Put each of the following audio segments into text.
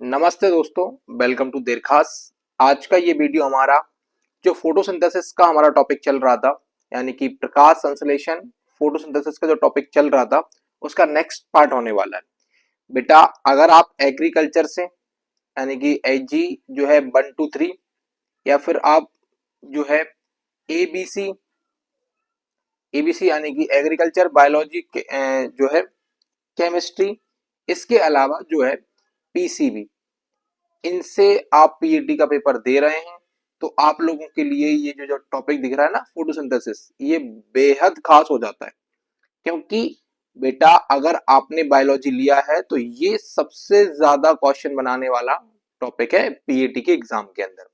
नमस्ते दोस्तों, welcome to देर खास। आज का ये वीडियो हमारा जो फोटोसिंथेसिस का हमारा टॉपिक चल रहा था, यानी कि प्रकाश संश्लेषण फोटोसिंथेसिस का जो टॉपिक चल रहा था उसका नेक्स्ट पार्ट होने वाला है। बेटा, अगर आप एग्रीकल्चर से यानी कि एजी जो है 1 2 3 या फिर आप जो है एबीसी एबीसी यानी कि एग्रीकल्चर बायोलॉजी जो है केमिस्ट्री, इसके अलावा जो है पीसीबी, इनसे आप पीएटी का पेपर दे रहे हैं तो आप लोगों के लिए ये जो टॉपिक दिख रहा है ना फोटोसिंथेसिस, ये बेहद खास हो जाता है। क्योंकि बेटा, अगर आपने बायोलॉजी लिया है तो ये सबसे ज्यादा क्वेश्चन बनाने वाला टॉपिक है पीएटी के एग्जाम के अंदर।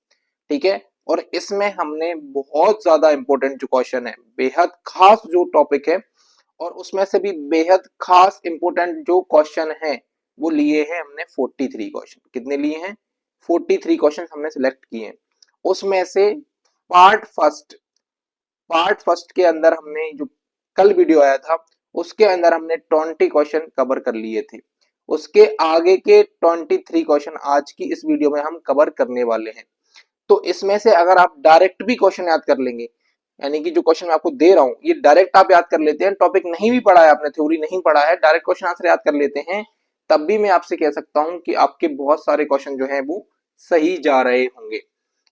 ठीक है, और इसमें हमने बहुत ज्यादा इंपॉर्टेंट जो क्वेश्चन है, बेहद खास जो टॉपिक है, और उसमें से भी बेहद खास इंपॉर्टेंट जो क्वेश्चन है वो लिए हैं हमने 43 क्वेश्चन। कितने लिए हैं? 43 क्वेश्चन हमने सिलेक्ट किए हैं। उसमें से पार्ट फर्स्ट के अंदर हमने जो कल वीडियो आया था उसके अंदर हमने 20 क्वेश्चन कवर कर लिए थे। उसके आगे के 23 क्वेश्चन आज की इस वीडियो में हम कवर करने वाले हैं। तो इसमें से अगर आप डायरेक्ट भी क्वेश्चन याद कर लेंगे, यानी कि जो क्वेश्चन मैं आपको दे रहा हूं ये डायरेक्ट आप याद कर लेते हैं, टॉपिक नहीं भी पढ़ा है आपने, थ्योरी नहीं पढ़ा है, डायरेक्ट क्वेश्चन आंसर याद कर लेते हैं, तब भी मैं आपसे कह सकता हूं कि आपके बहुत सारे क्वेश्चन जो हैं वो सही जा रहे होंगे।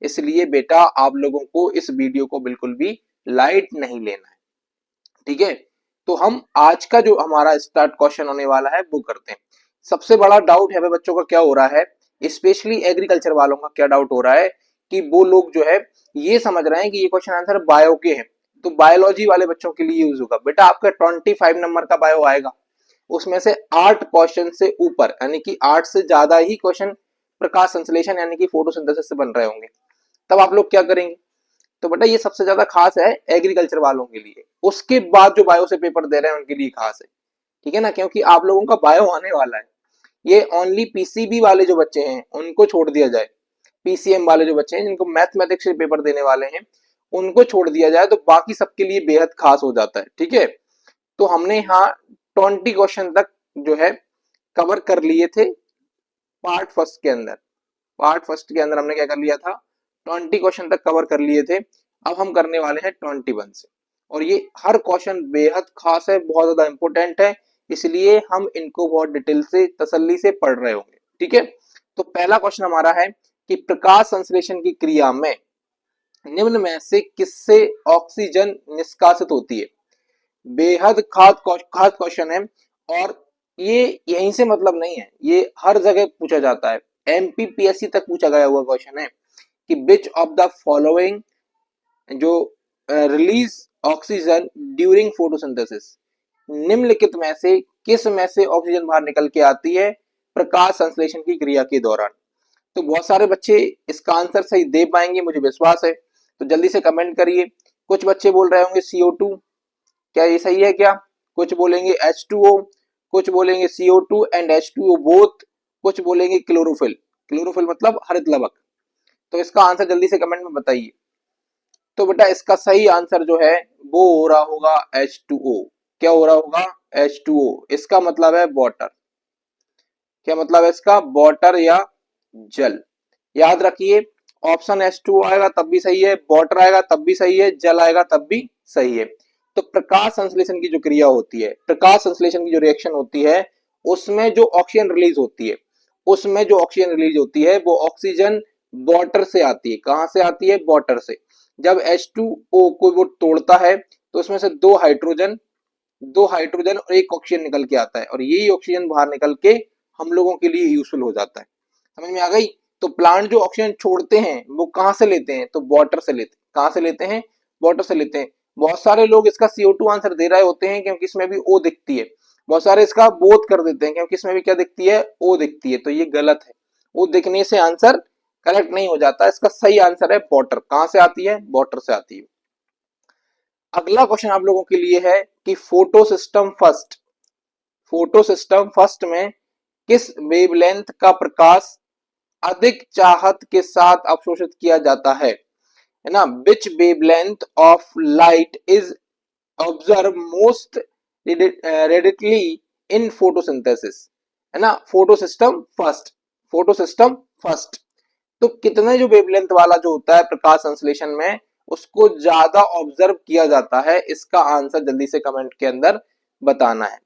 इसलिए बेटा, आप लोगों को इस वीडियो को बिल्कुल भी लाइट नहीं लेना है। ठीक है, तो हम आज का जो हमारा स्टार्ट क्वेश्चन होने वाला है वो करते हैं। सबसे बड़ा डाउट है बच्चों का क्या हो रहा है, स्पेशली एग्रीकल्चर वालों का क्या डाउट हो रहा है कि वो लोग जो है ये समझ रहे हैं कि ये क्वेश्चन आंसर बायो के हैं, तो बायोलॉजी वाले बच्चों के लिए यूज होगा। बेटा, आपका 25 नंबर का बायो आएगा, उसमें से 8 क्वेश्चन से ऊपर यानी कि 8 से ज्यादा ही क्वेश्चन प्रकाश संश्लेषण यानी कि फोटोसिंथेसिस से बन रहे होंगे। तब आप लोग क्या करेंगे? तो बेटा, ये सबसे ज्यादा खास है एग्रीकल्चर वालों के लिए। उसके बाद जो बायो से पेपर दे रहे हैं उनके लिए खास है। ठीक है ना, क्योंकि आप लोगों का बायो आने वाला है। ये ओनली पीसीबी वाले जो बच्चे हैं उनको छोड़ दिया जाए, पीसीएम वाले जो बच्चे हैं जिनको मैथमेटिक्स से पेपर देने वाले हैं उनको छोड़ दिया जाए, तो बाकी सबके लिए बेहद खास हो जाता है। ठीक है, तो हमने यहाँ 20 क्वेश्चन तक जो है कवर कर लिए थे पार्ट फर्स्ट के अंदर। पार्ट फर्स्ट के अंदर हमने क्या कर लिया था, 20 क्वेश्चन तक कवर कर लिए थे। अब हम करने वाले हैं 21 से, और ये हर क्वेश्चन बेहद खास है, बहुत ज्यादा इंपॉर्टेंट है, इसलिए हम इनको बहुत डिटेल से तसल्ली से पढ़ रहे होंगे। ठीक है, तो पहला क्वेश्चन हमारा है कि प्रकाश संश्लेषण की क्रिया में निम्न में से किससे ऑक्सीजन निष्कासित होती है? बेहद खास क्वेश्चन है, और ये यहीं से मतलब नहीं है, ये हर जगह पूछा जाता है, एमपीपीएससी तक पूछा गया हुआ क्वेश्चन है कि विच ऑफ द फॉलोइंग जो रिलीज ऑक्सीजन ड्यूरिंग फोटोसिंथेसिस, निम्नलिखित में से किस में से ऑक्सीजन बाहर निकल के आती है प्रकाश संश्लेषण की क्रिया के दौरान? तो बहुत सारे बच्चे इसका आंसर सही दे पाएंगे, मुझे विश्वास है, तो जल्दी से कमेंट करिए। कुछ बच्चे बोल रहे होंगे CO2, क्या ये सही है क्या? कुछ बोलेंगे H2O, कुछ बोलेंगे CO2 एंड H2O बोथ, कुछ बोलेंगे क्लोरोफिल, क्लोरोफिल मतलब हरित लवक। तो इसका आंसर जल्दी से कमेंट में बताइए। तो बेटा, इसका सही आंसर जो है वो हो रहा होगा H2O। क्या हो रहा होगा? H2O। इसका मतलब है वाटर। क्या मतलब है इसका? वाटर या जल। याद रखिए, ऑप्शन H2O आएगा तब भी सही है, वाटर आएगा तब भी सही है, जल आएगा तब भी सही है। तो प्रकाश संश्लेषण की जो क्रिया होती है, प्रकाश संश्लेषण की जो रिएक्शन होती है, उसमें जो ऑक्सीजन रिलीज होती है, उसमें जो ऑक्सीजन रिलीज होती है वो ऑक्सीजन वाटर से आती है। कहां से आती है? वाटर से। जब H2O को वो तोड़ता है तो उसमें से दो हाइड्रोजन और एक ऑक्सीजन निकल के आता है, और यही ऑक्सीजन बाहर निकल के हम लोगों के लिए यूजफुल हो जाता है। समझ में आ गई? तो प्लांट जो ऑक्सीजन छोड़ते हैं वो कहां से लेते हैं? तो वाटर से लेते हैं। कहां से लेते हैं? वाटर से लेते हैं। बहुत सारे लोग इसका CO2 आंसर दे रहे होते हैं क्योंकि इसमें भी O दिखती है, बहुत सारे इसका बोथ कर देते हैं क्योंकि इसमें भी क्या दिखती है? O दिखती है। तो ये गलत है, O दिखने से आंसर करेक्ट नहीं हो जाता। इसका सही आंसर है वाटर। कहां से आती है? वाटर से आती है। अगला क्वेश्चन आप लोगों के लिए है कि फोटो सिस्टम फर्स्ट में किस वेवलेंथ का प्रकाश अधिक चाहत के साथ अवशोषित किया जाता है ना? Which wavelength of light is observe most readily in photosynthesis, है ना? Photo system first, photo system first. तो कितने जो वेवलेंथ वाला जो होता है प्रकाश संश्लेषण में, उसको ज्यादा ऑब्जर्व किया जाता है, इसका आंसर जल्दी से कमेंट के अंदर बताना है।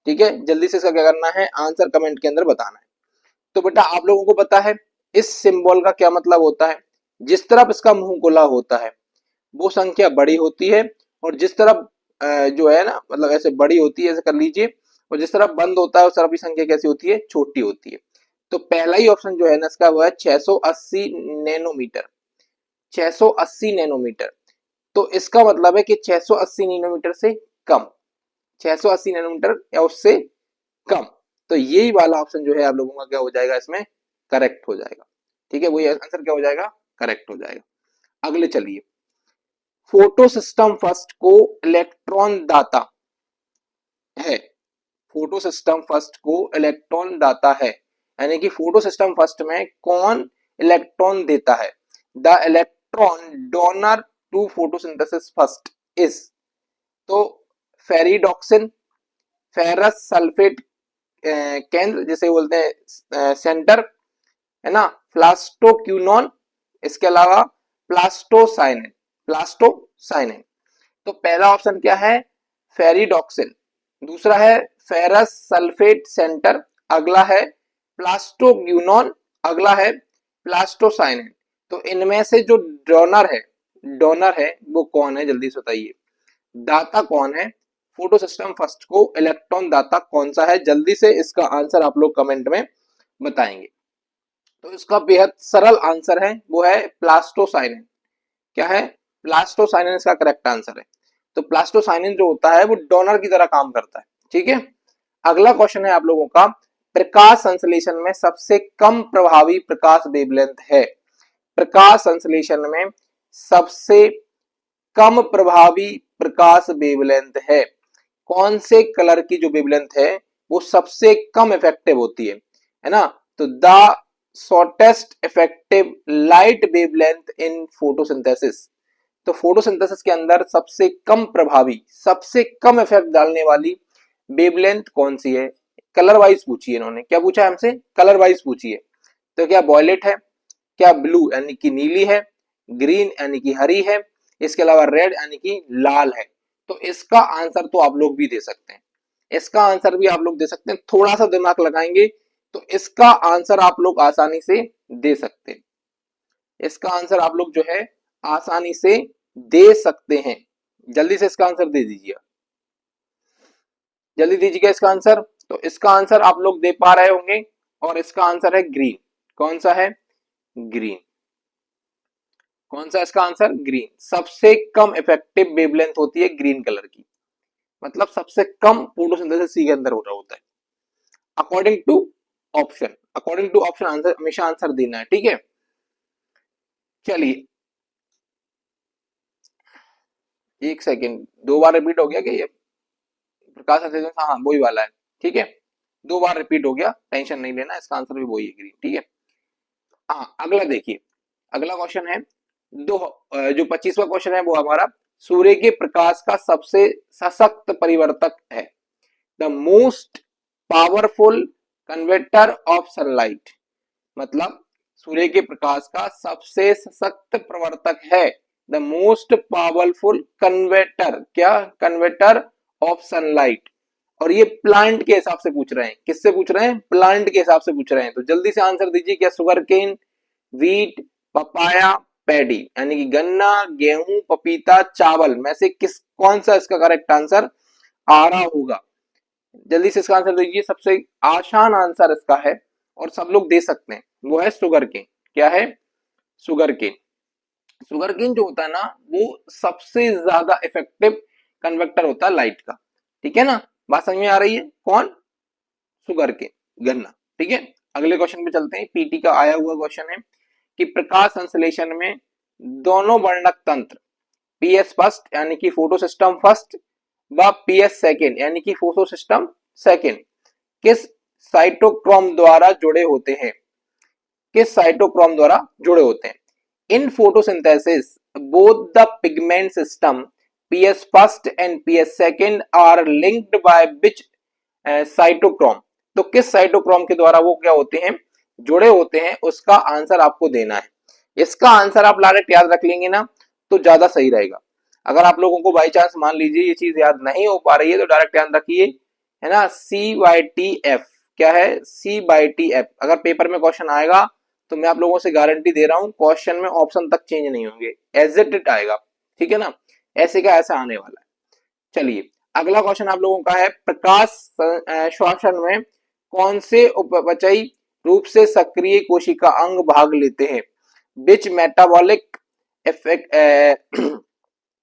ठीक है, जल्दी से इसका क्या करना है, आंसर कमेंट के अंदर बताना है। तो बेटा आप लोगों को पता है इस सिंबल का क्या मतलब होता है, जिस तरफ इसका मुंह खुला होता है वो संख्या बड़ी होती है, और जिस तरफ जो है ना मतलब ऐसे बड़ी होती है, ऐसे कर लीजिए, और जिस तरफ बंद होता है उस तरफ की संख्या कैसी होती है, छोटी होती है। तो पहला ही ऑप्शन जो है ना इसका वो है 680 नैनोमीटर। 680 नैनोमीटर, तो इसका मतलब है कि 680 नैनोमीटर से कम, 680 नैनोमीटर या उससे कम। तो यही वाला ऑप्शन जो है आप लोगों का क्या हो जाएगा, इसमें करेक्ट हो जाएगा। ठीक है, वही आंसर क्या हो जाएगा, करेक्ट हो जाएगा। अगले चलिए, फोटो सिस्टम फर्स्ट को इलेक्ट्रॉन दाता है। फोटो सिस्टम फर्स्ट को इलेक्ट्रॉन दाता है, यानी कि फोटो सिस्टम फर्स्ट में कौन इलेक्ट्रॉन देता है। The electron donor to photosynthesis first is, तो फेरिडॉक्सिन, फेरस सल्फेट केंद्र जिसे बोलते हैं सेंटर, है ना, प्लास्टोक्यूनॉन, इसके अलावा प्लास्टोसाइनिन, प्लास्टोसाइनिन। तो पहला ऑप्शन क्या है, फेरिडॉक्सिन, दूसरा है फेरस सल्फेट सेंटर, अगला है प्लास्टोग्यूनॉन, अगला है प्लास्टोसाइनिन। तो इनमें से जो डोनर है वो कौन है, जल्दी से बताइए। दाता कौन है, फोटो सिस्टम फर्स्ट को इलेक्ट्रॉन दाता कौन सा है, जल्दी से इसका आंसर आप लोग कमेंट में बताएंगे। तो इसका बेहद सरल आंसर है, वो है प्लास्टोसाइनिन। क्या है, प्लास्टोसाइनिन इसका करेक्ट आंसर है। तो प्लास्टोसाइनिन जो होता है वो डोनर की तरह काम करता है। ठीक है, अगला क्वेश्चन है आप लोगों का, प्रकाश संश्लेषण में सबसे कम प्रभावी प्रकाश वेवलेंथ है। प्रकाश संश्लेषण में सबसे कम प्रभावी प्रकाश वेवलेंथ है, कौन से कलर की जो वेवलेंथ है वो सबसे कम इफेक्टिव होती है ना। तो the shortest effective light wavelength in photosynthesis, तो फोटोसिंथेसिस के अंदर सबसे कम प्रभावी, सबसे कम इफेक्ट डालने वाली वेवलेंथ कौन सी है। कलर वाइज पूछी है इन्होंने, क्या पूछा है हमसे, कलर वाइज पूछी है। तो क्या वॉयलेट है, क्या ब्लू यानी कि नीली है, ग्रीन यानी कि हरी है, इसके अलावा रेड यानी कि लाल है। तो इसका आंसर तो आप लोग भी दे सकते हैं, इसका आंसर भी आप लोग दे सकते हैं, थोड़ा सा दिमाग लगाएंगे तो इसका आंसर आप लोग आसानी से दे सकते हैं। इसका आंसर आप लोग जो है आसानी से दे सकते हैं, जल्दी से इसका आंसर दे दीजिए, जल्दी दीजिएगा इसका आंसर। तो इसका आंसर आप लोग दे पा रहे होंगे, और इसका आंसर है ग्रीन। कौन सा है, ग्रीन। कौन सा इसका आंसर, ग्रीन। सबसे कम इफेक्टिव वेवलेंथ होती है ग्रीन कलर की, मतलब सबसे कम फोटोसिंथेसिस के अंदर हो रहा होता है, according to option. According to option answer हमेशा आंसर देना है। ठीक है, चलिए एक सेकेंड, दो बार रिपीट हो गया क्या ये प्रकाश संश्लेषण, हाँ वही वाला है। ठीक है, दो बार रिपीट हो गया, टेंशन नहीं लेना, इसका आंसर भी वही है, ग्रीन। ठीक है, हाँ अगला देखिए, अगला क्वेश्चन है दो, जो 25वां क्वेश्चन है वो हमारा, सूर्य के प्रकाश का सबसे सशक्त परिवर्तक है। The most powerful conveyor of sunlight, मतलब सूर्य के प्रकाश का सबसे सशक्त प्रवर्तक है, द मोस्ट पावरफुल कन्वेक्टर, क्या, कन्वेक्टर ऑफ सनलाइट। और ये प्लांट के हिसाब से पूछ रहे हैं, किससे पूछ रहे हैं, प्लांट के हिसाब से पूछ रहे हैं। तो जल्दी से आंसर दीजिए, क्या sugar cane, wheat, papaya, paddy, यानी कि गन्ना, गेहूं, पपीता, चावल में से किस, कौन सा इसका करेक्ट आंसर आ रहा होगा। जल्दी से इसका आंसर दीजिए, सबसे आसान आंसर इसका है और सब लोग दे सकते हैं, वो है सुगर केन। क्या है, सुगर केन। सुगर केन जो होता है ना वो सबसे ज्यादा इफेक्टिव कन्वेक्टर होता है लाइट का। ठीक है ना, बात समझ में आ रही है, कौन, सुगर केन, गन्ना। ठीक है, अगले क्वेश्चन पे चलते हैं, पीटी का आया हुआ क्वेश्चन है कि प्रकाश संश्लेषण में दोनों वर्णक तंत्र, पीएस फर्स्ट यानी कि फोटो सिस्टम फर्स्ट व पीएस सेकेंड यानी कि फोटो सिस्टम सेकेंड, किस साइटोक्रोम द्वारा जुड़े होते हैं, किस साइटोक्रोम द्वारा जुड़े होते हैं। In photosynthesis both the pigment system PS first and PS second are linked by which cytochrome, तो किस साइटोक्रोम के द्वारा वो क्या होते हैं, जुड़े होते हैं उसका आंसर आपको देना है। इसका आंसर आप डायरेक्ट याद रख लेंगे ना तो ज्यादा सही रहेगा। अगर आप लोगों को बाई चांस मान लीजिए ये चीज याद नहीं हो पा रही है तो डायरेक्ट ध्यान रखिए, है ना, CYTF क्या है, C/T/F। अगर पेपर में क्वेश्चन आएगा तो मैं आप लोगों से गारंटी दे रहा हूं क्वेश्चन में ऑप्शन तक चेंज नहीं होंगे, एज इट इट आएगा, ठीक है ना, ऐसे का ऐसा आने वाला है। चलिए अगला क्वेश्चन आप लोगों का है, प्रकाश श्वसन में कौन से उपपचयी रूप से सक्रिय कोशिका अंग भाग लेते हैं, विच मेटाबॉलिक इफेक्ट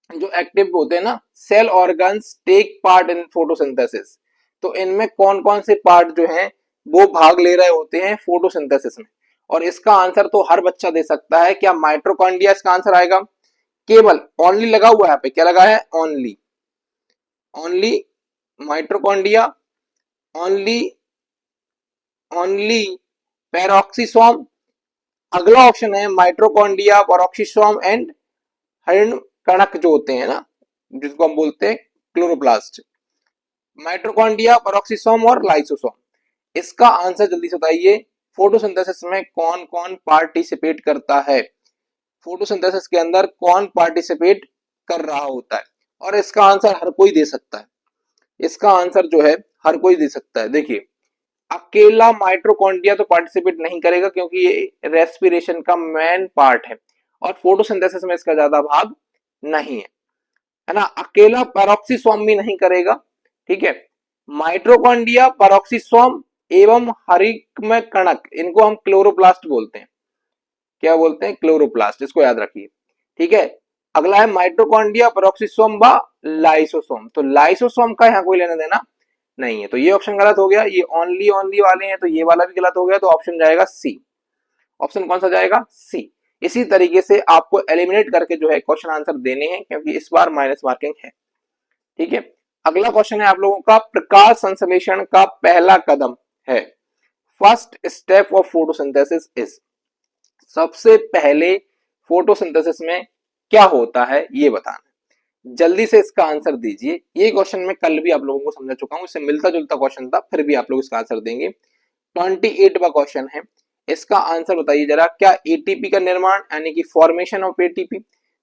जो एक्टिव होते हैं ना cell organs take part in photosynthesis, तो इनमें कौन कौन से पार्ट जो हैं वो भाग ले रहे होते हैं फोटोसिंथेसिस में। और इसका आंसर तो हर बच्चा दे सकता है, क्या माइट्रोकॉन्ड्रिया इसका आंसर आएगा, केवल ओनली लगा हुआ है यहाँ पे, क्या लगा है, only, only mitochondria, only, only peroxisome. अगला ऑप्शन है माइट्रोकॉन्ड्रिया, पेरोक्सिसोम एंड हर्ण कणक जो होते हैं ना जिसको हम बोलते हैं क्लोरोप्लास्ट, माइट्रोकॉन्ड्रिया, पेरोक्सिसोम और लाइसोसोम। इसका आंसर जल्दी से बताइए, फोटोसिंथेसिस में कौन कौन पार्टिसिपेट करता है, फोटोसिंथेसिस के अंदर कौन पार्टिसिपेट कर रहा होता है। और इसका आंसर हर कोई दे सकता है, इसका आंसर जो है हर कोई दे सकता है। देखिए अकेला माइट्रोकॉन्ड्रिया तो पार्टिसिपेट नहीं करेगा क्योंकि ये रेस्पिरेशन का मेन पार्ट है और फोटोसिंथेसिस में इसका ज्यादा भाग नहीं है ना। अकेला पेरोक्सिसोम भी नहीं करेगा, ठीक है। माइट्रोकॉन्ड्रिया, पेरोक्सिसोम एवं हरिक्म कणक, इनको हम क्लोरोप्लास्ट बोलते हैं, क्या बोलते हैं, क्लोरोप्लास्ट, इसको याद रखिए, ठीक है। अगला है माइट्रोकॉन्ड्रिया, पेरोक्सिसोम व लाइसोसोम, तो लाइसोसोम का यहाँ कोई लेना देना नहीं है, तो ये ऑप्शन गलत हो गया। ये ओनली ओनली वाले हैं तो ये वाला भी गलत हो गया, तो ऑप्शन जाएगा सी। ऑप्शन कौन सा जाएगा, सी। इसी तरीके से आपको एलिमिनेट करके जो है क्वेश्चन आंसर देने हैं क्योंकि इस बार माइनस मार्किंग है, ठीक है। अगला क्वेश्चन है आप लोगों का, प्रकाश संश्लेषण का पहला कदम है, first step of photosynthesis is, सबसे पहले फोटोसिंथेसिस में क्या होता है ये बताना, जल्दी से इसका आंसर दीजिए। ये क्वेश्चन मैं कल भी आप लोगों को समझा चुका हूं, इससे मिलता जुलता क्वेश्चन था, फिर भी आप लोग इसका आंसर देंगे। 28वां क्वेश्चन है, इसका आंसर बताइए जरा, क्या एटीपी का निर्माण यानी कि फॉर्मेशन ऑफ एटीपी,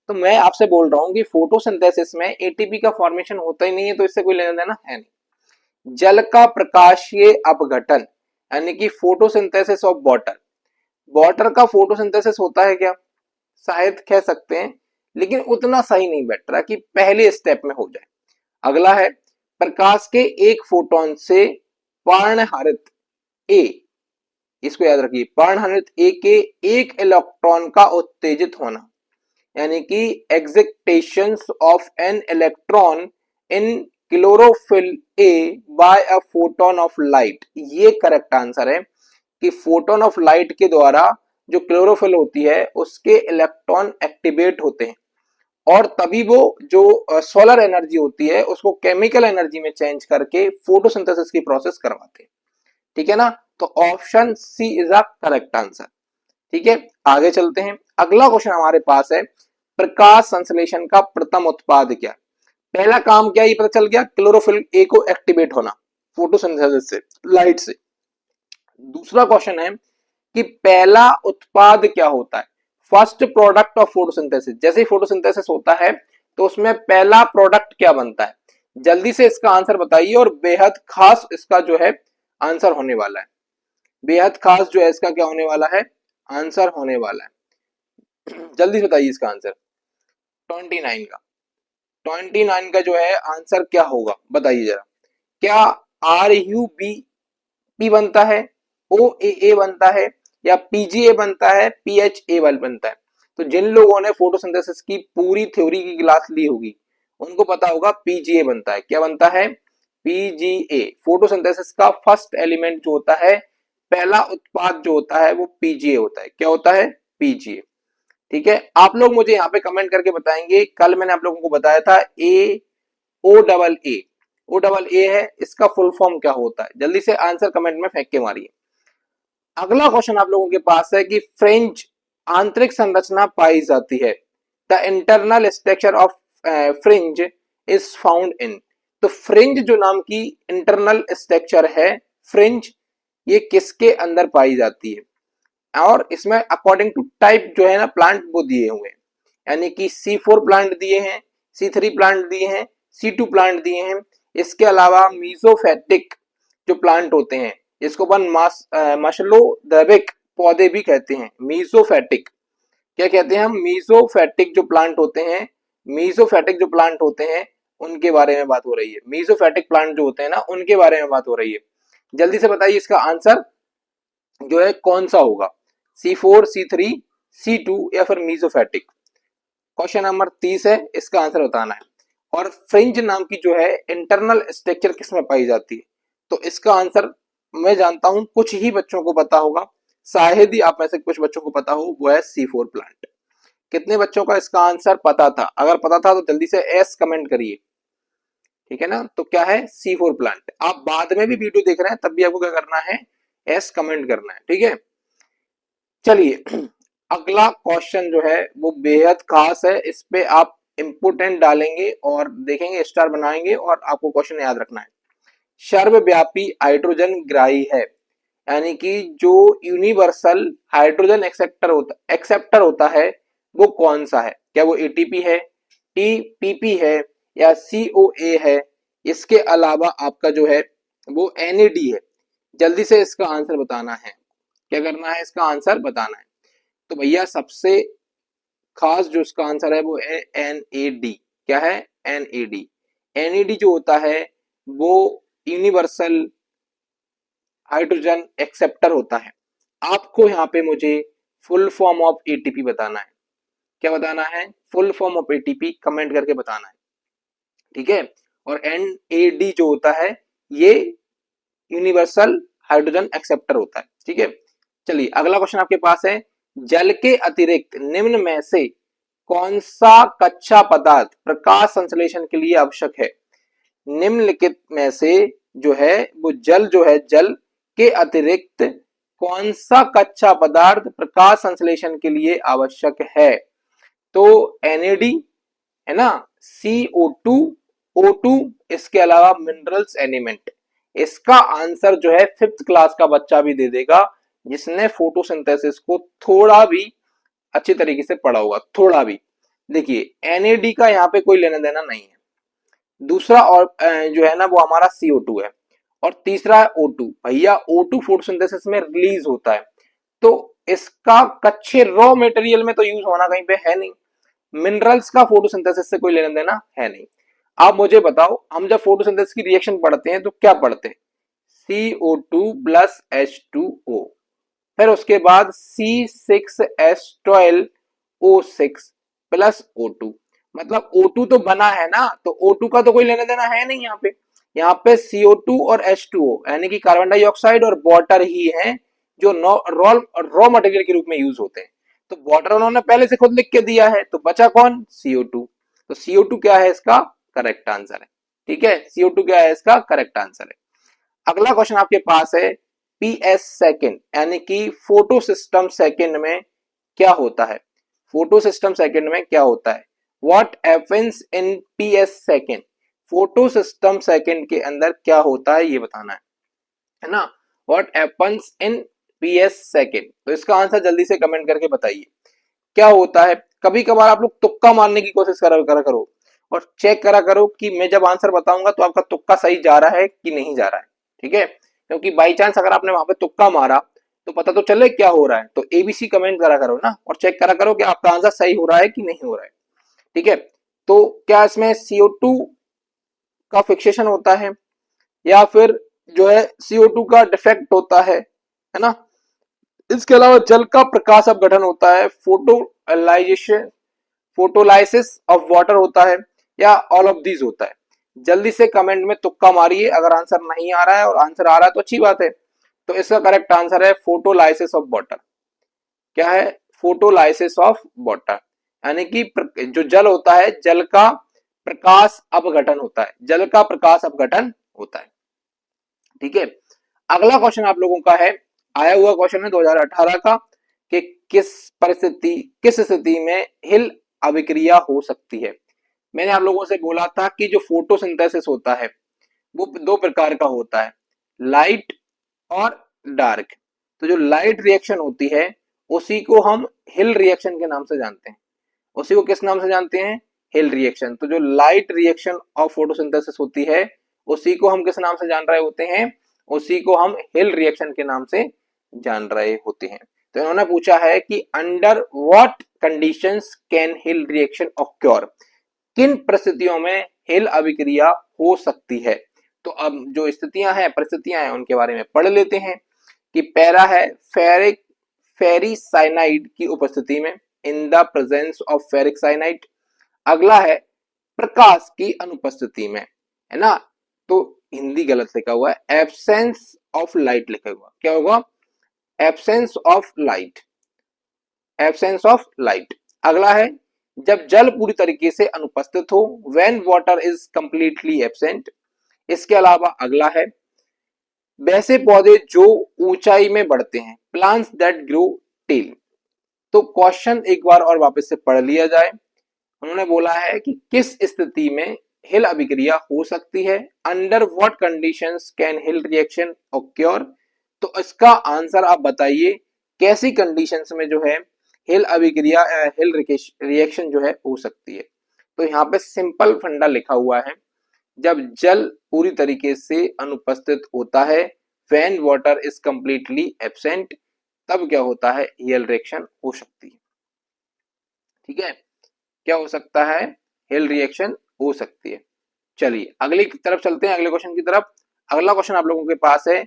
तो मैं आपसे बोल रहा हूं कि फोटोसिंथेसिस में एटीपी का फॉर्मेशन होता ही नहीं है, तो इससे कोई लेना देना है नहीं। जल का प्रकाशीय अपघटन यानी कि फोटोसिंथेसिस ऑफ वाटर, वाटर का फोटोसिंथेसिस होता है क्या, शायद कह सकते हैं, लेकिन उतना सही नहीं बैठ रहा कि पहले स्टेप में हो जाए। अगला है, प्रकाश के एक फोटोन से पर्णहरित ए, इसको याद रखिए, पर्णहरित ए के एक इलेक्ट्रॉन का उत्तेजित होना, यानी कि excitations of an electron in chlorophyll A by a photon of light, ये करेक्ट आंसर है कि फोटोन ऑफ लाइट के द्वारा जो क्लोरोफिल होती है उसके इलेक्ट्रॉन एक्टिवेट होते हैं और तभी वो जो सोलर एनर्जी होती है उसको केमिकल एनर्जी में चेंज करके फोटोसिंथेसिस की प्रोसेस करवाते हैं, ठीक है ना। तो option C is a correct answer, ठीक है। आगे चलते हैं, अगला क्वेश्चन हमारे पास है, प्रकाश संश्लेषण का प्रथम उत्पाद क्या, पहला काम क्या ये पता चल गया, क्लोरोफिल ए को एक्टिवेट होना फोटोसिंथेसिस से, लाइट से। दूसरा क्वेश्चन है कि पहला उत्पाद क्या होता है, फर्स्ट प्रोडक्ट ऑफ फोटोसिंथेसिस, जैसे ही फोटोसिंथेसिस होता है तो उसमें पहला प्रोडक्ट क्या बनता है, जल्दी से इसका आंसर बताइए। और बेहद खास इसका जो है आंसर होने वाला है, बेहद खास जो है इसका क्या होने वाला है, आंसर होने वाला है, जल्दी बताइए इसका आंसर। 29 का, 29 का जो है आंसर क्या होगा बताइए जरा, क्या RUB पी बनता है, OAA बनता है, या PGA बनता है, PHA बनता है। तो जिन लोगों ने फोटोसिंथेसिस की पूरी थ्योरी की क्लास ली होगी उनको पता होगा PGA बनता है, क्या बनता है, PGA। फोटोसिंथेसिस का फर्स्ट एलिमेंट जो होता है, पहला उत्पाद जो होता है वो PGA होता है, क्या होता है, PGA, ठीक है। आप लोग मुझे यहाँ पे कमेंट करके बताएंगे, कल मैंने आप लोगों को बताया था O AA है, इसका फुल फॉर्म क्या होता है, जल्दी से आंसर कमेंट में फेंक के मारिए। अगला क्वेश्चन आप लोगों के पास है कि फ्रिंज आंतरिक संरचना पाई जाती है, the internal structure of fringe is found in, तो फ्रिंज जो नाम की इंटरनल स्ट्रक्चर है फ्रिंज, ये किसके अंदर पाई जाती है, और इसमें अकॉर्डिंग टू टाइप जो है ना प्लांट वो दिए हुए हैं, यानी कि C4 प्लांट दिए हैं, C3 प्लांट दिए हैं, C2 प्लांट दिए हैं। इसके अलावा मीजोफैटिक जो प्लांट होते हैं, इसको अपन मशलोदैविक पौधे भी कहते हैं। मीजोफैटिक क्या कहते हैं हम? मीजोफैटिक जो प्लांट होते हैं, मीजोफैटिक जो प्लांट होते हैं उनके बारे में बात हो रही है। मीजोफैटिक प्लांट जो होते हैं ना उनके बारे में बात हो रही है। जल्दी से बताइए इसका आंसर जो है कौन सा होगा, C4, C3, C2 या फिर मीजोफैटिक? क्वेश्चन नंबर 30 है, इसका आंसर बताना है। और फ्रिंज नाम की जो है इंटरनल स्ट्रक्चर किसमें पाई जाती है? तो इसका आंसर मैं जानता हूं कुछ ही बच्चों को पता होगा, शायद ही आप में से कुछ बच्चों को पता हो, वो है C4 प्लांट। कितने बच्चों का इसका आंसर पता था? अगर पता था तो जल्दी से एस कमेंट करिए, ठीक है ना? तो क्या है? C4 plant. आप बाद में भी वीडियो देख रहे हैं तब भी आपको क्या करना है? एस कमेंट करना है, ठीक है? चलिए अगला क्वेश्चन जो है वो बेहद खास है, इस पे आप इंपोर्टेंट डालेंगे और देखेंगे, स्टार बनाएंगे और आपको क्वेश्चन याद रखना है। सर्वव्यापी हाइड्रोजन ग्राही है, यानी कि जो यूनिवर्सल हाइड्रोजन एक्सेप्टर होता है वो कौन सा है? क्या वो एटीपी है, टीपीपी है या सीओए है? इसके अलावा आपका जो है वो एनएडी है। जल्दी से इसका आंसर बताना है। क्या करना है? इसका आंसर बताना है। तो भैया सबसे खास जो इसका आंसर है वो है एनएडी। क्या है? एनएडी। एनएडी जो होता है वो यूनिवर्सल हाइड्रोजन एक्सेप्टर होता है। आपको यहाँ पे मुझे फुल फॉर्म ऑफ एटीपी बताना है। क्या बताना है? Full form of ATP comment करके बताना है, ठीक है? और एनएडी जो होता है ये यूनिवर्सल हाइड्रोजन एक्सेप्टर होता है, ठीक है? चलिए अगला क्वेश्चन आपके पास है, जल के अतिरिक्त निम्न में से कौन सा कच्चा पदार्थ प्रकाश संश्लेषण के लिए आवश्यक है? निम्नलिखित में से जो है वो जल जो है, जल के अतिरिक्त कौन सा कच्चा पदार्थ प्रकाश संश्लेषण के लिए आवश्यक है? तो एनएडी है ना, CO2, O2, इसके अलावा मिनरल्स एलिमेंट। इसका आंसर जो है 5th क्लास का बच्चा भी दे देगा जिसने फोटोसिंथेसिस को थोड़ा भी अच्छी तरीके से पढ़ा होगा, थोड़ा भी। देखिए एनएडी का यहाँ पे कोई लेना देना नहीं है। दूसरा और जो है ना वो हमारा CO2 है और तीसरा है O2। भैया O2 फोटोसिंथेसिस में रिलीज होता है, तो इसका कच्चे रॉ मटेरियल में तो यूज होना कहीं पे है नहीं। मिनरल्स का फोटोसिंथेसिस से कोई लेना देना है नहीं। आप मुझे बताओ, हम जब फोटोसिंथेसिस की रिएक्शन पढ़ते हैं तो क्या पढ़ते हैं? CO2 प्लस H2O, फिर उसके बाद C6H12O6 प्लस O2। मतलब O2 तो बना है ना, तो O2 का तो कोई लेना देना है नहीं यहाँ पे। यहाँ पे CO2 और H2O यानी कि कार्बन डाइऑक्साइड और वाटर ही है जो रॉ मटेरियल के रूप में यूज होते हैं। तो वाटर उन्होंने पहले से खुद लिख के दिया है, तो बचा कौन? CO2। तो CO2 क्या है? इसका करेक्ट आंसर है, ठीक है? CO2 क्या है? इसका करेक्ट आंसर है। अगला क्वेश्चन आपके पास है PS सेकेंड, यानी कि फोटो सिस्टम सेकेंड में क्या होता है? फोटो सिस्टम सेकेंड में क्या होता है? What happens in PS second? Photo system second के अंदर क्या होता है ये बताना है ना? What happens in PS second. तो इसका आंसर जल्दी से कमेंट करके बताइए क्या होता है। कभी कभार आप लोग तुक्का मारने की कोशिश करा करो और चेक करा करो कि मैं जब आंसर बताऊंगा तो आपका तुक्का सही जा रहा है कि नहीं जा रहा है, ठीक है? क्योंकि बाई चांस अगर आपने वहां पे तुक्का मारा तो पता तो चले क्या हो रहा है। तो ABC कमेंट करा करो ना और चेक करा करो कि आपका आंसर सही हो रहा है कि नहीं हो रहा है, ठीक है? तो क्या इसमें CO2 का फिक्सेशन होता है या फिर जो है CO2 का डिफेक्ट होता है ना? इसके अलावा जल का प्रकाश अपघटन होता है, फोटोलाइसिस ऑफ वाटर होता है या ऑल ऑफ दीज होता है? जल्दी से कमेंट में तुक्का मारिए। अगर आंसर नहीं आ रहा है और आंसर आ रहा है तो अच्छी बात है। तो इसका करेक्ट आंसर है फोटोलाइसिस ऑफ वाटर। क्या है? फोटोलाइसिस ऑफ वाटर, यानी कि जो जल होता है जल का प्रकाश अपघटन होता है, जल का प्रकाश अपघटन होता है, ठीक है? अगला क्वेश्चन आप लोगों का है, आया हुआ क्वेश्चन है 2018 का, कि किस स्थिति में हिल अभिक्रिया हो सकती है? मैंने आप लोगों से बोला था कि जो फोटोसिंथेसिस होता है वो दो प्रकार का होता है, लाइट और डार्क। तो जो लाइट रिएक्शन होती है उसी को हम हिल रिएक्शन के नाम से जानते हैं। उसी को किस नाम से जानते हैं? हिल रिएक्शन। तो जो लाइट रिएक्शन ऑफ फोटोसिंथेसिस होती है उसी को हम किस नाम से जान रहे होते हैं? उसी को हम हिल रिएक्शन के नाम से जान रहे होते हैं। तो इन्होंने पूछा है कि under what conditions can hill reaction occur, किन परिस्थितियों में हिल अभिक्रिया हो सकती है। तो अब जो स्थितियां हैं, परिस्थितियां हैं, उनके बारे में पढ़ लेते हैं कि पहला है फेरिक फेरिक साइनाइड की उपस्थिति में, in the presence of ferric cyanide. अगला है प्रकाश की अनुपस्थिति में, है ना। तो हिंदी गलत लिखा हुआ है, एब्सेंस ऑफ लाइट लिखा हुआ, क्या होगा? Absence of light, absence of light. अगला है जब जल पूरी तरीके से अनुपस्थित हो, when water is completely absent. इसके अलावा अगला है वैसे पौधे जो ऊंचाई में बढ़ते हैं, प्लांट्स दैट ग्रो टेल। तो क्वेश्चन एक बार और वापस से पढ़ लिया जाए। उन्होंने बोला है कि किस स्थिति में हिल अभिक्रिया हो सकती है, under what conditions can hill reaction occur. तो इसका आंसर आप बताइए, कैसी कंडीशंस में जो है हिल अभिक्रिया हिल रिएक्शन जो है हो सकती है। तो यहाँ पे सिंपल फंडा लिखा हुआ है, जब जल पूरी तरीके से अनुपस्थित होता है, when water is completely absent, तब क्या होता है? हिल रिएक्शन हो सकती है। ठीक है, क्या हो सकता है? हिल रिएक्शन हो सकती है। चलिए अगली की तरफ चलते हैं, अगले क्वेश्चन की तरफ। अगला क्वेश्चन आप लोगों के पास है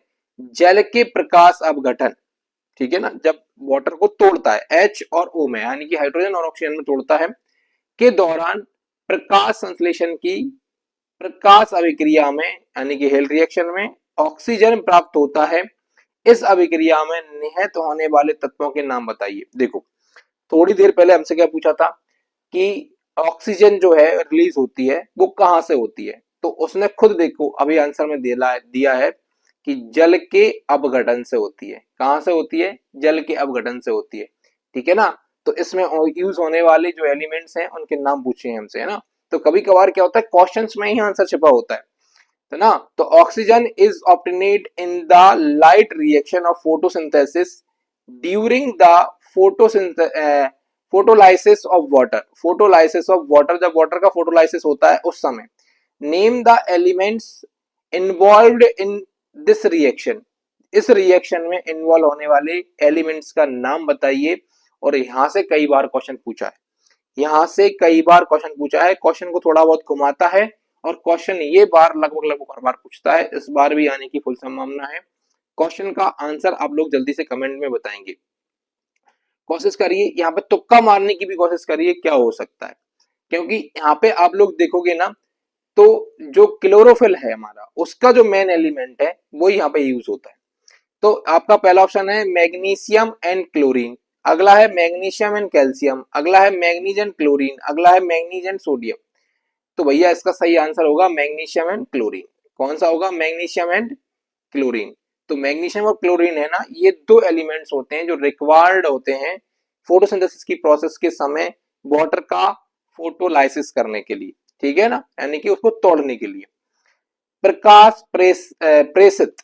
जल के प्रकाश अपघटन। ठीक है ना, जब वाटर को तोड़ता है H और O में, यानी कि हाइड्रोजन और ऑक्सीजन में तोड़ता है, के दौरान प्रकाश संश्लेषण की प्रकाश अभिक्रिया में, यानी कि हिल रिएक्शन में ऑक्सीजन प्राप्त होता है। इस अभिक्रिया में निहित होने वाले तत्वों के नाम बताइए। देखो थोड़ी देर पहले हमसे क्या पूछा था कि ऑक्सीजन जो है रिलीज होती है वो कहां से होती है, तो उसने खुद देखो अभी आंसर में दिया है कि जल के अपघटन से होती है। कहां से होती है? जल के अपघटन से होती है। ठीक है ना, तो इसमें यूज होने वाले जो एलिमेंट्स हैं उनके नाम पूछे हैं हमसे, है ना। तो कभी कभार क्या होता है, क्वेश्चंस में ही आंसर छिपा होता है ना। तो oxygen is obtained in the light reaction of photosynthesis during the photolysis of water. Photolysis of water, जब वाटर का फोटोलाइसिस होता है उस समय। Name the elements involved in this reaction. इस रिएक्शन में इन्वॉल्व होने वाले एलिमेंट्स का नाम बताइए। और यहां से कई बार क्वेश्चन पूछा है, यहां से कई बार क्वेश्चन पूछा है, क्वेश्चन को थोड़ा बहुत घुमाता है और क्वेश्चन ये बार लगभग हर बार पूछता है। इस बार भी आने की फुल संभावना है। क्वेश्चन का आंसर आप लोग जल्दी से कमेंट में बताएंगे, कोशिश करिए, यहाँ पे तुक्का मारने की भी कोशिश करिए क्या हो सकता है। क्योंकि यहाँ पे आप लोग देखोगे ना, तो जो क्लोरोफिल है हमारा, उसका जो मेन एलिमेंट है वो यहाँ पे यूज होता है। तो आपका पहला ऑप्शन है मैग्नीशियम एंड क्लोरीन, अगला है मैग्नीशियम एंड कैल्शियम, अगला है मैग्नीज एंड क्लोरीन, अगला है मैग्नीज एंड सोडियम। तो भैया इसका सही आंसर होगा मैग्नीशियम एंड क्लोरीन। कौन सा होगा? Magnesium and chlorine. तो मैग्नीशियम और क्लोरीन है ना, ये दो एलिमेंट्स होते हैं जो रिक्वायर्ड होते हैं फोटोसिंथेसिस की प्रोसेस के समय वाटर का फोटोलाइसिस करने के लिए। ठीक है ना, यानी कि उसको तोड़ने के लिए। प्रकाश प्रेषित,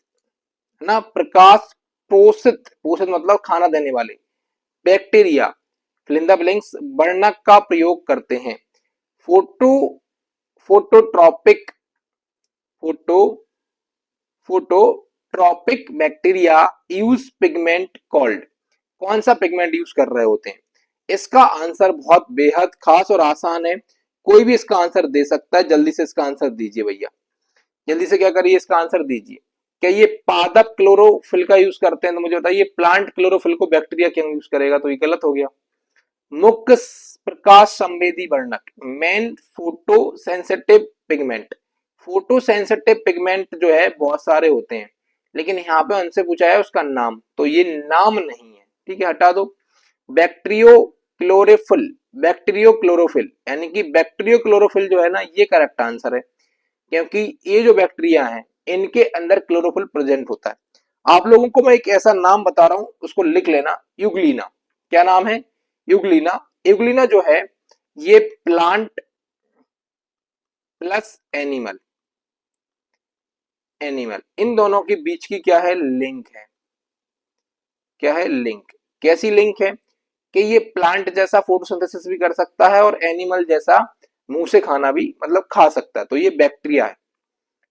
है ना, प्रकाश पोषित, पोषित मतलब खाना देने वाले bacteria, fill in the blanks, वर्णक का प्रयोग करते हैं। Photo phototropic photo phototropic bacteria use pigment called. कौन सा पिगमेंट यूज कर रहे होते हैं? इसका आंसर बहुत बेहद खास और आसान है, कोई भी इसका आंसर दे सकता है। जल्दी से इसका आंसर दीजिए भैया, जल्दी से क्या करिए, इसका आंसर दीजिए। क्या ये पादप क्लोरोफिल का यूज करते हैं? तो मुझे बताइए प्लांट क्लोरोफिल को बैक्टीरिया क्यों यूज करेगा? तो ये गलत हो गया। मुख्य प्रकाश संवेदी वर्णक, main photo sensitive pigment. Photo sensitive pigment जो है बहुत सारे होते हैं, लेकिन यहाँ पे उनसे पूछा है उसका नाम, तो ये नाम नहीं है। ठीक है, हटा दो। बैक्टीरियो क्लोरोफिल, बैक्टीरियो क्लोरोफिल यानी कि बैक्टीरियो क्लोरोफिल जो है ना, ये करेक्ट आंसर है, क्योंकि ये जो बैक्टीरिया है इनके अंदर क्लोरोफिल प्रेजेंट होता है। आप लोगों को मैं एक ऐसा नाम बता रहा हूं, उसको लिख लेना, यूग्लिना। क्या नाम है? यूग्लिना। यूग्लिना जो है ये plant plus animal, animal in दोनों के बीच की क्या है? लिंक है। क्या है? लिंक। कैसी लिंक है कि ये प्लांट जैसा फोटोसिंथेसिस भी कर सकता है और एनिमल जैसा मुंह से खाना भी मतलब खा सकता है। तो ये बैक्टीरिया है,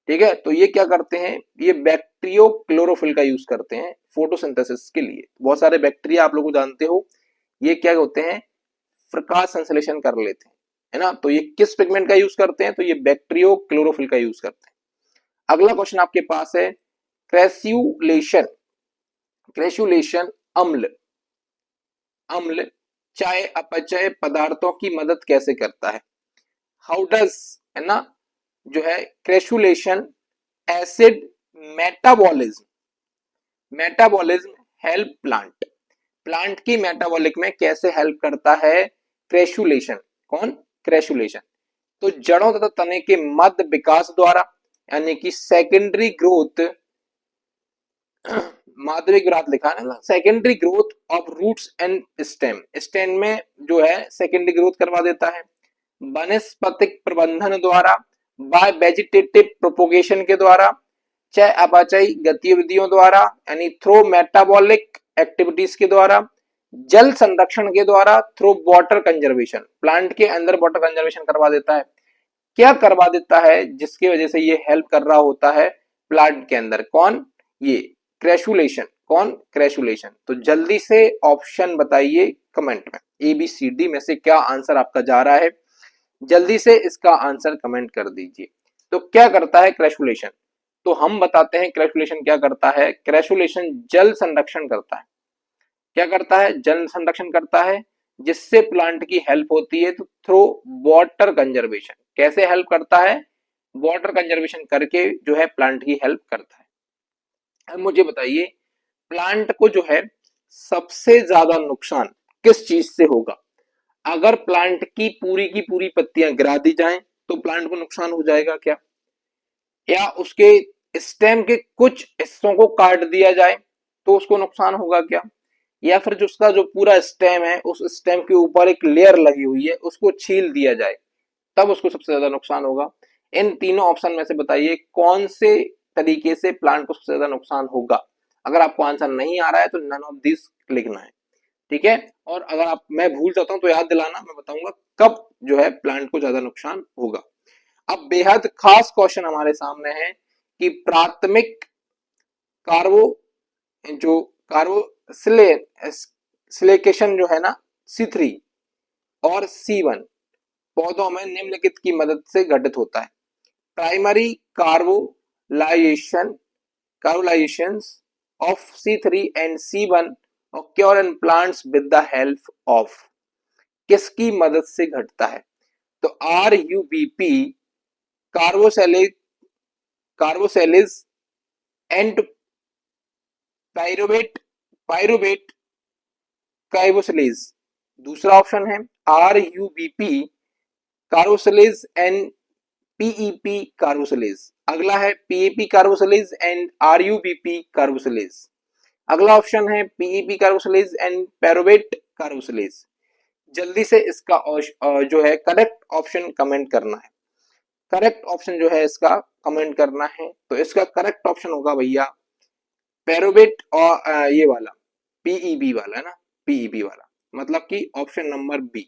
ठीक है। तो ये क्या करते हैं, ये बैक्टीरियो क्लोरोफिल का यूज करते हैं फोटोसिंथेसिस के लिए। बहुत सारे बैक्टीरिया आप लोग जानते हो, ये क्या होते हैं, प्रकाश संश्लेषण कर लेते हैं, है ना। तो ये किस पिगमेंट का यूज करते हैं, तो ये बैक्टीरियो क्लोरोफिल का यूज करते हैं। अगला क्वेश्चन आपके पास है क्रेस्युलेशन। क्रेस्युलेशन अम्ल अम्ल चाय अपचय पदार्थों की मदद कैसे करता है। हाउ डज, है ना, जो है क्रेस्युलेशन एसिड मेटाबॉलिज्म हेल्प प्लांट की मेटाबॉलिक में कैसे हेल्प करता है क्रेस्युलेशन। कौन, क्रेस्युलेशन। तो जड़ों तथा तने के मध्य विकास द्वारा, यानी कि सेकेंडरी ग्रोथ, माध्यमिक ग्रोथ लिखा है ना, secondary growth of roots and stem में जो है सेकेंडरी ग्रोथ करवा देता है। वनस्पतिक प्रबंधन द्वारा, बाय वेजिटेटिव प्रोपोगेशन के द्वारा, चाहे अपाचयी गतिविधियों द्वारा यानी थ्रो मेटाबॉलिक एक्टिविटीज के द्वारा, जल संरक्षण के द्वारा, थ्रो वाटर कंजर्वेशन, प्लांट के अंदर वाटर कंजर्वेशन करवा देता है। क्या करवा देता है जिसकी वजह से ये हेल्प कर रहा होता है प्लांट के अंदर, कौन, ये क्रेस्युलेशन। कौन, क्रेस्युलेशन। तो जल्दी से ऑप्शन बताइए कमेंट में, ABCD में से क्या आंसर आपका जा रहा है, जल्दी से इसका आंसर कमेंट कर दीजिए। तो क्या करता है क्रेस्युलेशन, तो हम बताते हैं क्रेस्युलेशन क्या करता है। क्रेस्युलेशन जल संरक्षण करता है। क्या करता है, जल संरक्षण करता है, जिससे प्लांट की हेल्प होती है। तो थ्रू वाटर कंजर्वेशन, कैसे हेल्प करता है, वाटर कंजर्वेशन करके जो है प्लांट की हेल्प करता है। अब मुझे बताइए प्लांट को जो है सबसे ज्यादा नुकसान किस चीज से होगा। अगर प्लांट की पूरी पत्तियां गिरा दी जाएं तो प्लांट को नुकसान हो जाएगा क्या, या उसके स्टेम के कुछ हिस्सों को काट दिया जाए तो उसको नुकसान होगा क्या, या फिर जो उसका जो पूरा स्टेम है उस स्टेम के ऊपर एक लेयर लगी हुई है उसको छील दिया जाए तब उसको सबसे ज्यादा नुकसान होगा। इन तीनों ऑप्शन में से बताइए कौन से तरीके से प्लांट को सबसे ज्यादा नुकसान होगा। अगर आपको आंसर नहीं आ रहा है तो नन ऑफ दिस लिखना है, ठीक है। और अगर आप, मैं भूल जाता हूं तो याद दिलाना, मैं बताऊंगा कब जो है प्लांट को ज्यादा नुकसान होगा। अब बेहद खास क्वेश्चन हमारे सामने है कि प्राथमिक कार्बो जो कार्बोसिलेकेशन जो है ना C3 और C1 पौधों में निम्नलिखित की मदद से घटित होता है। Primary carboxylation of C3 and C1 occur in plants with the help of, किसकी मदद से घटता है। तो RUBP कार्बोसेलिज एंड पायरुवेट कार्बोसिलेज। दूसरा ऑप्शन है RUBP कार्बोसिलेज एंड PEP कार्बोसिलेज। अगला है PEP कार्बोसिलेज एंड RUBP कार्बोसिलेज। अगला ऑप्शन है PEP कार्बोसिलेज एंड पायरुवेट कार्बोसिलेज। जल्दी से इसका जो है करेक्ट ऑप्शन कमेंट करना है। करेक्ट ऑप्शन जो है इसका कमेंट करना है। तो इसका करेक्ट ऑप्शन होगा भैया पायरुवेट और ये वाला PEP वाला है ना, PEP वाला, मतलब कि option number B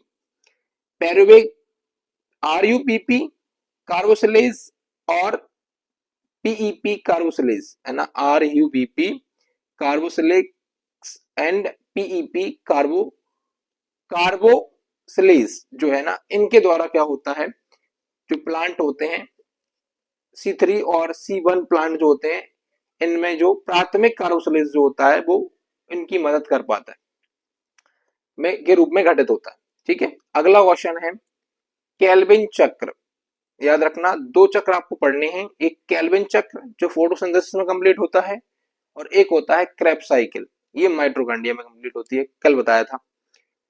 pyruvate RUBP carboxylase और PEP कार्बोसिलेज, है ना, RUBP carboxylase and PEP carboxylase जो है ना, इनके द्वारा क्या होता है, जो प्लांट होते हैं C3 और C1 प्लांट जो होते हैं इनमें जो प्राथमिक कार्बोसिलेज जो होता है वो इनकी मदद कर पाता है में के रूप में घटित होता है, ठीक है। अगला क्वेश्चन है केल्विन चक्र। याद रखना दो चक्र आपको पढ़ने हैं, एक केल्विन चक्र जो फोटोसिंथेसिस में कंप्लीट होता है और एक होता है क्रेब्स साइकिल, ये माइटोकॉन्ड्रिया में कंप्लीट होती है, कल बताया था।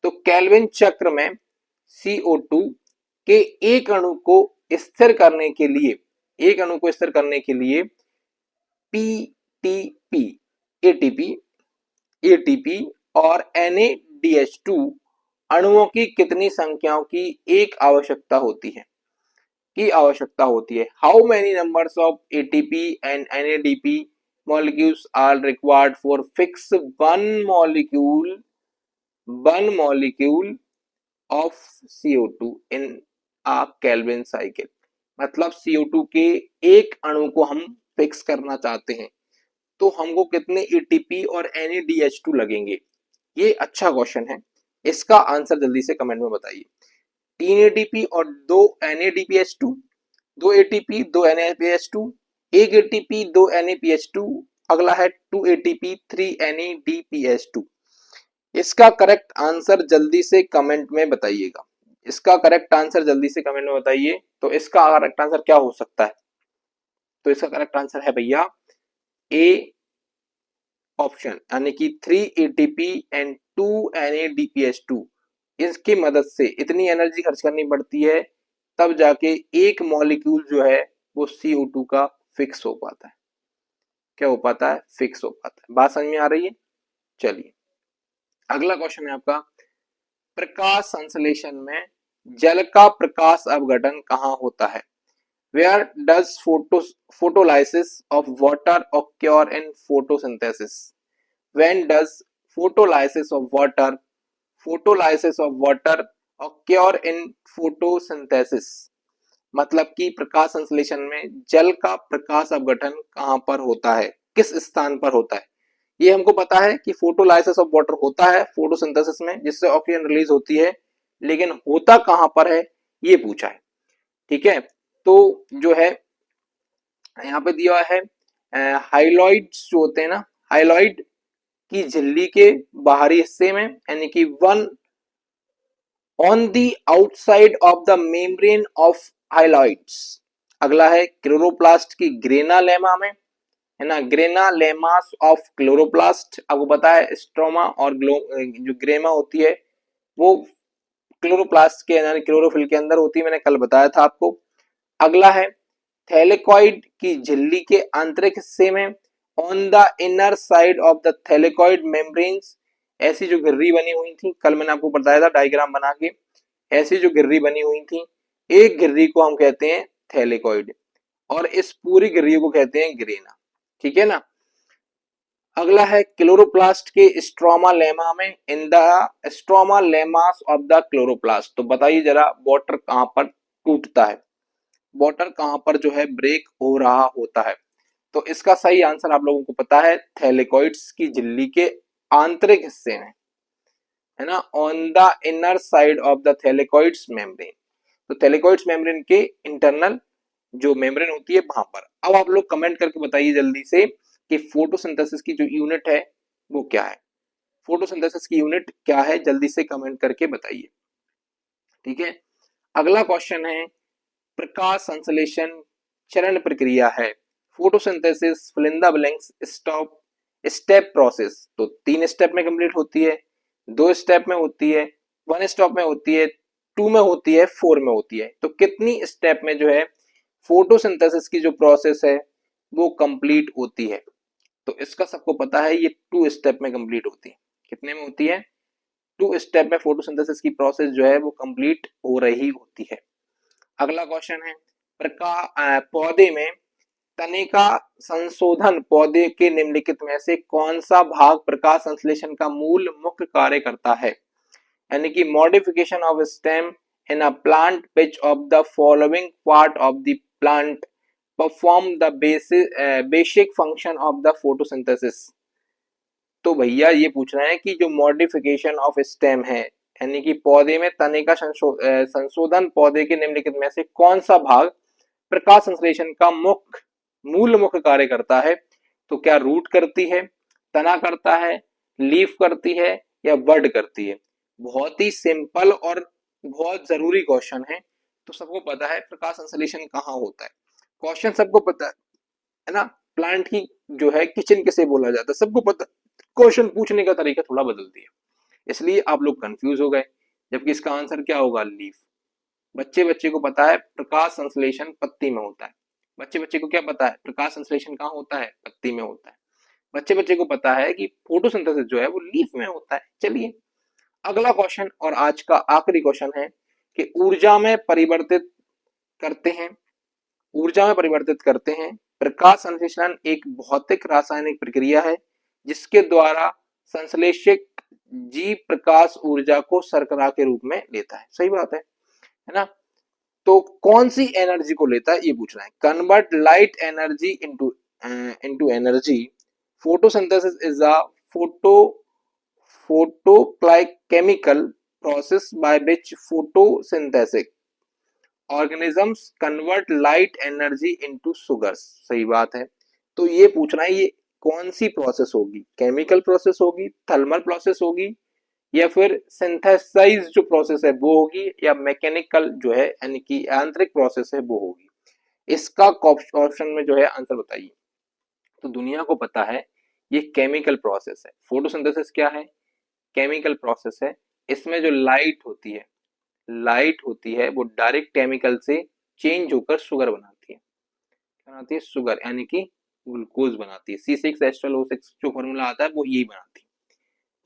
तो केल्विन चक्र में CO2 के एक अणु को स्थिर करने के लिए PTP ATP और NADH2 अणुओं की कितनी संख्याओं की आवश्यकता होती है। How many numbers of ATP and NADP molecules are required for fix one molecule 1 molecule of CO2 in a Calvin cycle. मतलब CO2 के एक अणु को हम फिक्स करना चाहते हैं तो हमको कितने ATP और NADH2 लगेंगे। ये अच्छा क्वेश्चन है, इसका आंसर जल्दी से कमेंट में बताइए। 3 ATP और 2 NADPH2, 2 ATP 2 NADPH2, 1 ATP 2 NADPH2, अगला है 2 ATP 3 NADPH2। इसका करेक्ट आंसर जल्दी से कमेंट में बताइएगा। इसका करेक्ट आंसर जल्दी से कमेंट में बताइए। तो इसका करेक्ट आंसर क्या हो सकता है? तो इसका करेक्ट आंसर है भैया ए ऑप्शन, यानी कि 3 ATP एंड 2 NADPH2। इसकी मदद से इतनी एनर्जी खर्च करनी पड़ती है तब जाके एक मॉलिक्यूल जो है वो CO2 का फिक्स हो पाता है। क्या हो पाता है? फिक्स हो पाता है। बात समझ में आ रही है? चलिए अगला क्वेश्चन है आपका, प्रकाश संश्लेषण में जल का प्रकाश अपघटन कहाँ होता है? Where does photolysis of water occur in photosynthesis? When does photolysis of water occur in photosynthesis? मतलब कि प्रकाश संश्लेषण में जल का प्रकाश अपघटन कहाँ पर होता है, किस स्थान पर होता है? ये हमको पता है कि फोटोलाइसिस ऑफ वाटर होता है फोटोसिंथेसिस में, जिससे ऑक्सीजन रिलीज होती है, लेकिन होता कहां पर है ये पूछा है। ठीक है, तो जो है यहाँ पे दिया है हाइलॉइड्स जो होते हैं ना, हाइलॉइड की झिल्ली के बाहरी हिस्से में, यानी कि 1 on the outside of the membrane of thylakoids. अगला है क्लोरोप्लास्ट की ग्रेना लेमा में, है ना, ग्रेना लेमास ऑफ क्लोरोप्लास्ट। आपको पता है स्ट्रोमा और जो ग्रेमा होती है वो क्लोरोप्लास्ट के यानी क्लोरोफिल के अंदर होती है, मैंने कल बताया था आपको। अगला है थैलेकॉइड की झिल्ली के आंतरिक हिस्से में, on the inner side of the thylakoid membranes. ऐसी जो गिर्री बनी हुई थी, कल मैंने आपको बताया था डायग्राम बना के, ऐसी जो गिर्री बनी हुई थी, एक गिर्री को हम कहते हैं थैलेकॉइड और इस पूरी गिर्री को कहते हैं ग्रेना। ठीक है ना। अगला है क्लोरोप्लास्ट के स्ट्रोमा लेमा में, in the stroma lamellae of the chloroplast. तो बताइए जरा वाटर कहां पर टूटता है, वाटर कहां पर जो है ब्रेक हो रहा होता है? तो इसका सही आंसर आप लोगों को पता है, थैलेकॉइड्स की झिल्ली के आंतरिक हिस्से में, है ना, on the inner side of the थैलेकॉइड्स membrane. तो थैलेकॉइड्स मेम्ब्रेन के इंटरनल जो मेम्ब्रेन होती है वहां पर। अब आप लोग कमेंट करके बताइए जल्दी से कि फोटोसिंथेसिस की जो यूनिट है वो क्या है? फोटोसिंथेसिस की यूनिट क्या है? जल्दी से कमेंट करके बताइए। ठीक है, अगला क्वेश्चन है, प्रकाश संश्लेषण चरण प्रक्रिया है, photosynthesis fill in the blanks step process. तो 3 स्टेप में कंप्लीट होती है, 2 स्टेप में होती है, 1 स्टेप में होती है, 2 में होती है, 4 में होती है। तो कितनी स्टेप में जो है फोटोसिंथेसिस की जो प्रोसेस है वो कंप्लीट होती है? तो इसका सबको पता है, ये 2 स्टेप में कंप्लीट होती है। कितने में होती है? 2 स्टेप में फोटोसिंथेसिस की प्रोसेस जो है वो कंप्लीट हो रही होती है। अगला क्वेश्चन है, पौधे में तने का संशोधन पौधे के निम्नलिखित में से कौन सा भाग प्रकाश संश्लेषण का मूल मुख्य कार्य करता है? यानी कि modification of stem in a plant which of the following part of the plant perform the basic function of the photosynthesis. तो भैया ये पूछ रहे हैं कि जो मॉडिफिकेशन ऑफ स्टेम है, यानी कि पौधे में तने का संशोधन पौधे के निम्नलिखित में से कौन सा भाग प्रकाश संश्लेषण का मूल मुख्य कार्य करता है? तो क्या रूट करती है, तना करता है, लीफ करती है या बड करती है? बहुत ही सिंपल और बहुत जरूरी क्वेश्चन है। तो सबको पता है प्रकाश संश्लेषण कहाँ होता है, क्वेश्चन सबको पता है ना। प्लांट की जो है किचन किसे बोला जाता है सबको पता, क्वेश्चन पूछने का तरीका थोड़ा बदल दिया, इसलिए आप लोग कंफ्यूज हो गए। जबकि इसका आंसर क्या होगा? लीफ। बच्चे बच्चे को पता है प्रकाश संश्लेषण पत्ती में होता है। बच्चे बच्चे को क्या पता है? प्रकाश संश्लेषण कहाँ होता है? पत्ती में होता है। बच्चे बच्चे को पता है कि फोटोसिंथेसिस जो है वो लीफ में होता है। चलिए अगला क्वेश्चन और आज का आखिरी क्वेश्चन है कि ऊर्जा में परिवर्तित करते हैं, ऊर्जा में परिवर्तित करते हैं। प्रकाश संश्लेषण एक भौतिक रासायनिक प्रक्रिया है जिसके द्वारा संश्लेषित जी प्रकाश ऊर्जा को शर्करा के रूप में लेता है। सही बात है ना? तो कौन सी एनर्जी को लेता है ये पूछ रहा है। Convert light energy into energy. Photosynthesis is a photo photochemical process by which photosynthetic organisms convert light energy into sugars। सही बात है। तो ये पूछना है, ये कौन सी प्रोसेस होगी? केमिकल प्रोसेस होगी, थर्मल प्रोसेस होगी, या फिर सिंथेसाइज जो प्रोसेस है वो होगी, या मैकेनिकल जो है यानी कि यांत्रिक प्रोसेस है वो होगी। इसका ऑप्शन में जो है आंसर बताइए। तो दुनिया को पता है ये केमिकल प्रोसेस है। फोटोसिंथेसिस क्या है? केमिकल प्रोसेस है। इसमें जो लाइट होती है वो डायरेक्ट केमिकल से चेंज होकर शुगर बनाती है। क्या बनाती है? शुगर, यानी कि ग्लूकोज बनाती है। C6H12O6 जो फॉर्मूला आता है वो यही बनाती है।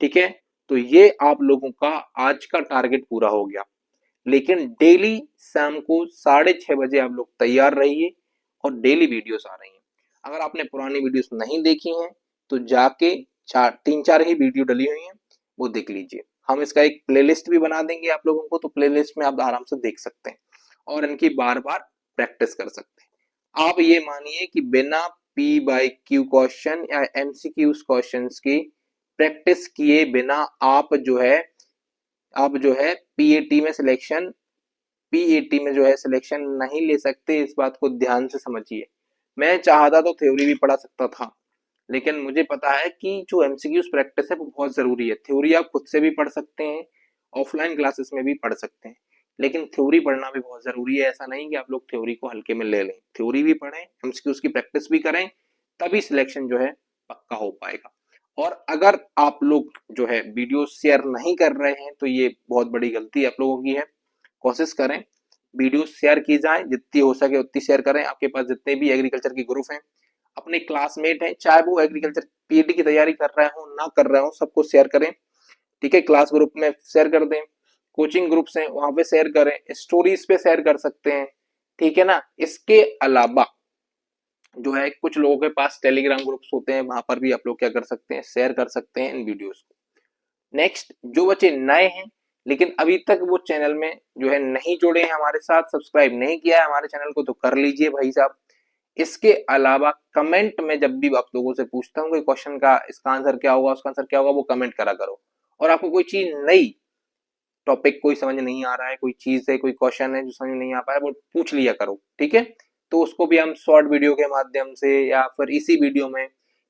ठीक है, तो ये आप लोगों का आज का टारगेट पूरा हो गया। लेकिन डेली शाम को 6:30 बजे आप लोग तैयार रहिए और डेली वीडियोस आ रही हैं। अगर आपने पुरानी वीडियोस नहीं देखी हैं तो जाके 3-4 ही वीडियो डली हुई हैं, वो देख लीजिए। हम इसका एक प्लेलिस्ट भी बना देंगे आप लोगों को, तो प्लेलिस्ट में आप आराम से देख सकते हैं और इनकी बार बार प्रैक्टिस कर सकते हैं। आप ये मानिए कि बिना P/Q क्वेश्चन या MCQ क्वेश्चन की प्रैक्टिस किए बिना आप जो है पीएटी में जो है सिलेक्शन नहीं ले सकते। इस बात को ध्यान से समझिए। मैं चाहता तो थ्योरी भी पढ़ा सकता था, लेकिन मुझे पता है कि जो एमसीक्यूज प्रैक्टिस है वो बहुत जरूरी है। थ्योरी आप खुद से भी पढ़ सकते हैं, ऑफलाइन क्लासेस में भी पढ़ सकते हैं, लेकिन थ्योरी पढ़ना भी बहुत जरूरी है। ऐसा नहीं कि आप लोग थ्योरी को हल्के में ले लें, थ्योरी भी पढ़ें, एमसीक्यूज की प्रैक्टिस भी करें, तभी सिलेक्शन जो है पक्का हो पाएगा। और अगर आप लोग जो है वीडियो शेयर नहीं कर रहे हैं तो ये बहुत बड़ी गलती आप लोगों की है। कोशिश करें वीडियो शेयर की जाए, जितनी हो सके उतनी शेयर करें। आपके पास जितने भी एग्रीकल्चर के ग्रुप हैं, अपने क्लासमेट हैं, चाहे वो एग्रीकल्चर पीएटी की तैयारी कर रहे हो ना कर रहे हो, सबको शेयर करें। ठीक है, क्लास ग्रुप में शेयर कर दें, कोचिंग ग्रुप्स हैं वहां पे शेयर करें, स्टोरीज पे शेयर कर सकते हैं। ठीक है ना? इसके अलावा जो है कुछ लोगों के पास टेलीग्राम ग्रुप्स होते हैं, वहां पर भी आप लोग क्या कर सकते हैं, शेयर कर सकते हैं इन वीडियोस को। नेक्स्ट, जो बच्चे नए हैं लेकिन अभी तक वो चैनल में जो है नहीं जुड़े हैं हमारे साथ, सब्सक्राइब नहीं किया है हमारे चैनल को, तो कर लीजिए भाई साहब। इसके अलावा कमेंट में जब भी आप लोगों से पूछता हूँ कोई क्वेश्चन का इसका आंसर क्या होगा, उसका आंसर क्या होगा, वो कमेंट करा करो। और आपको कोई चीज नई टॉपिक कोई समझ नहीं आ रहा है, कोई चीज है, कोई क्वेश्चन है जो समझ नहीं आ पाया, वो पूछ लिया करो। ठीक है, तो उसको भी हम शॉर्ट वीडियो के माध्यम से या फिर इसी वीडियो में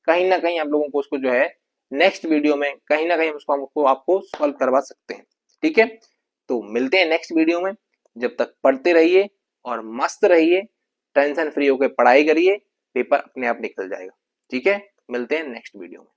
कहीं ना कहीं आप लोगों को उसको जो है नेक्स्ट वीडियो में कहीं ना कहीं उसको आपको सॉल्व करवा सकते हैं। ठीक है, तो मिलते हैं नेक्स्ट वीडियो में। जब तक पढ़ते रहिए और मस्त रहिए, टेंशन फ्री होकर पढ़ाई करिए, पेपर अपने आप निकल जाएगा। ठीक है, मिलते हैं नेक्स्ट वीडियो में।